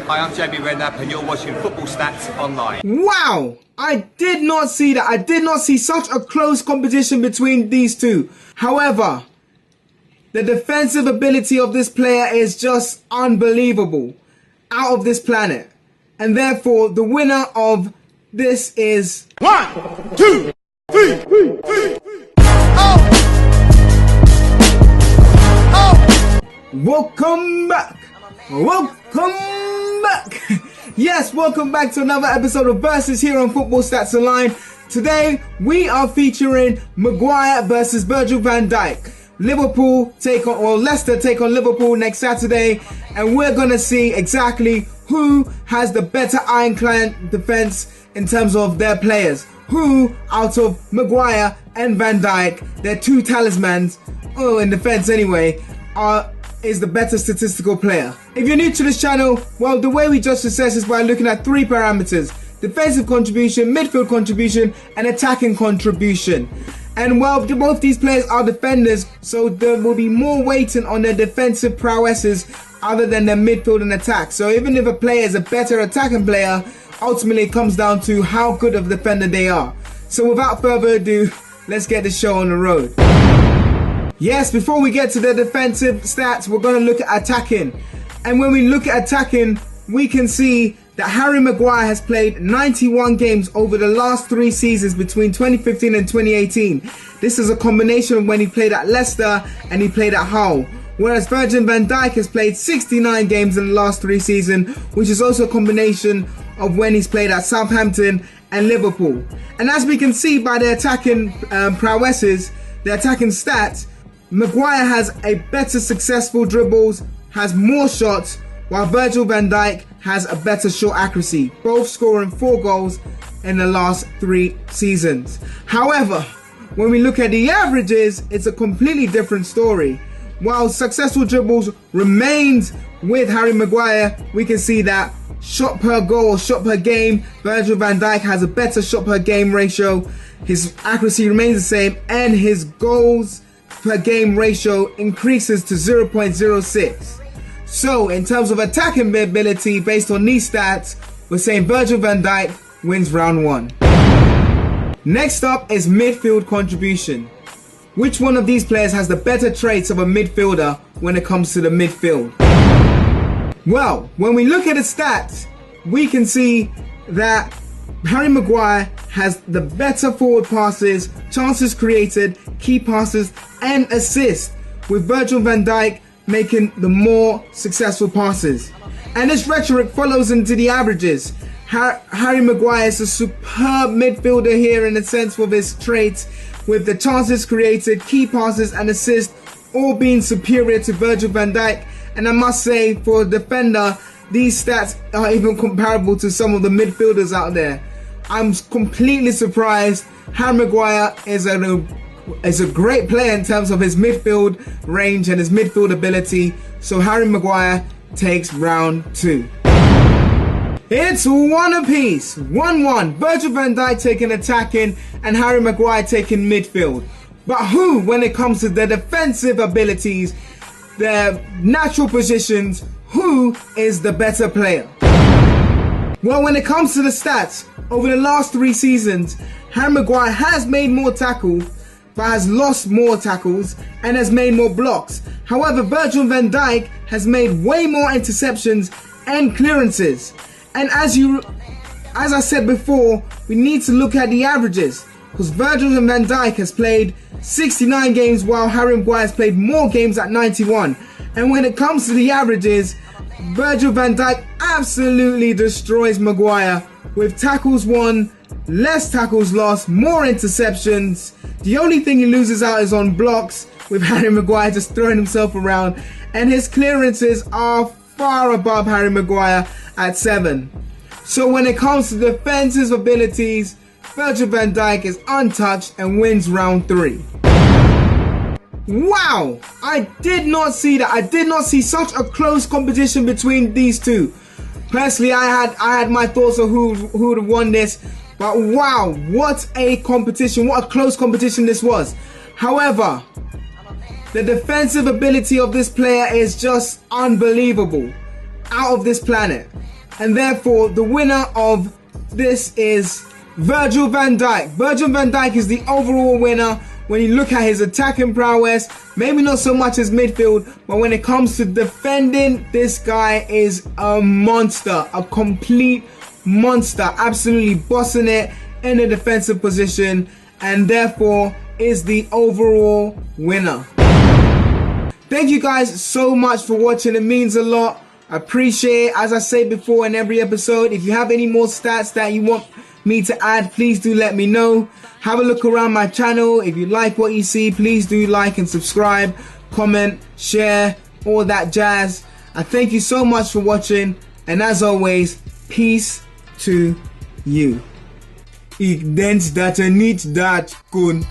Hi, I'm JB Redknapp and you're watching Football Stats Online. Wow! I did not see that. I did not see such a close competition between these two. However, the defensive ability of this player is just unbelievable. Out of this planet. And therefore, the winner of this is... 1, 2, 3. Welcome back! Welcome back! Yes, welcome back to another episode of Versus here on Football Stats Online. Today, we are featuring Maguire versus Virgil Van Dijk. Leicester take on Liverpool next Saturday, and we're gonna see exactly who has the better ironclad defense in terms of their players. Who, out of Maguire and Van Dijk, their two talismans, in defense anyway, is the better statistical player. If you're new to this channel, well, the way we judge success is by looking at three parameters: defensive contribution, midfield contribution, and attacking contribution. And well, both these players are defenders, so there will be more weighting on their defensive prowesses other than their midfield and attack. So even if a player is a better attacking player, ultimately it comes down to how good of a defender they are. So without further ado, let's get the show on the road. Yes, before we get to the defensive stats, we're going to look at attacking. And when we look at attacking, we can see that Harry Maguire has played 91 games over the last 3 seasons between 2015 and 2018. This is a combination of when he played at Leicester and he played at Hull. Whereas Virgil Van Dijk has played 69 games in the last 3 seasons, which is also a combination of when he's played at Southampton and Liverpool. And as we can see by the attacking prowesses, the attacking stats, Maguire has a better successful dribbles, has more shots, while Virgil van Dijk has a better shot accuracy, both scoring 4 goals in the last 3 seasons. However, when we look at the averages, it's a completely different story. While successful dribbles remains with Harry Maguire, we can see that shot per goal or shot per game, Virgil van Dijk has a better shot per game ratio, his accuracy remains the same, and his goals per game ratio increases to 0.06. So in terms of attacking ability based on these stats, we're saying Virgil van Dijk wins round 1. Next up is midfield contribution. Which one of these players has the better traits of a midfielder when it comes to the midfield? Well, when we look at the stats, we can see that Harry Maguire has the better forward passes, chances created, key passes, and assists, with Virgil van Dijk making the more successful passes. And this rhetoric follows into the averages. Harry Maguire is a superb midfielder here in a sense with his traits, with the chances created, key passes, and assists all being superior to Virgil van Dijk. And I must say, for a defender, these stats are even comparable to some of the midfielders out there. I'm completely surprised. Harry Maguire is a great player in terms of his midfield range and his midfield ability. So Harry Maguire takes round 2. It's 1 apiece. 1-1. Virgil van Dijk taking attacking and Harry Maguire taking midfield. But who, when it comes to their defensive abilities, their natural positions, who is the better player? Well, when it comes to the stats, over the last 3 seasons, Harry Maguire has made more tackles, but has lost more tackles and has made more blocks. However, Virgil van Dijk has made way more interceptions and clearances. And as I said before, we need to look at the averages, because Virgil van Dijk has played 69 games while Harry Maguire has played more games at 91. And when it comes to the averages, Virgil van Dijk absolutely destroys Maguire with tackles won, less tackles lost, more interceptions. The only thing he loses out is on blocks, with Harry Maguire just throwing himself around, and his clearances are far above Harry Maguire at 7. So when it comes to defensive abilities, Virgil van Dijk is untouched and wins round 3. Wow! I did not see that. I did not see such a close competition between these two. Personally, I had my thoughts of who would have won this, but wow, what a competition, what a close competition this was. However, the defensive ability of this player is just unbelievable. Out of this planet. and therefore the winner of this is Virgil van Dijk. Virgil van Dijk is the overall winner when you look at his attacking prowess. Maybe not so much as midfield, but when it comes to defending, this guy is a monster, a complete monster, absolutely bossing it in the defensive position, and therefore is the overall winner. Thank you guys so much for watching. It means a lot. I appreciate it. As I say before in every episode, if you have any more stats that you want me to add, please do let me know. Have a look around my channel. If you like what you see, please do like and subscribe, comment, share, all that jazz. I thank you so much for watching, and as always, peace to you. Ik denk dat niet dat kunt.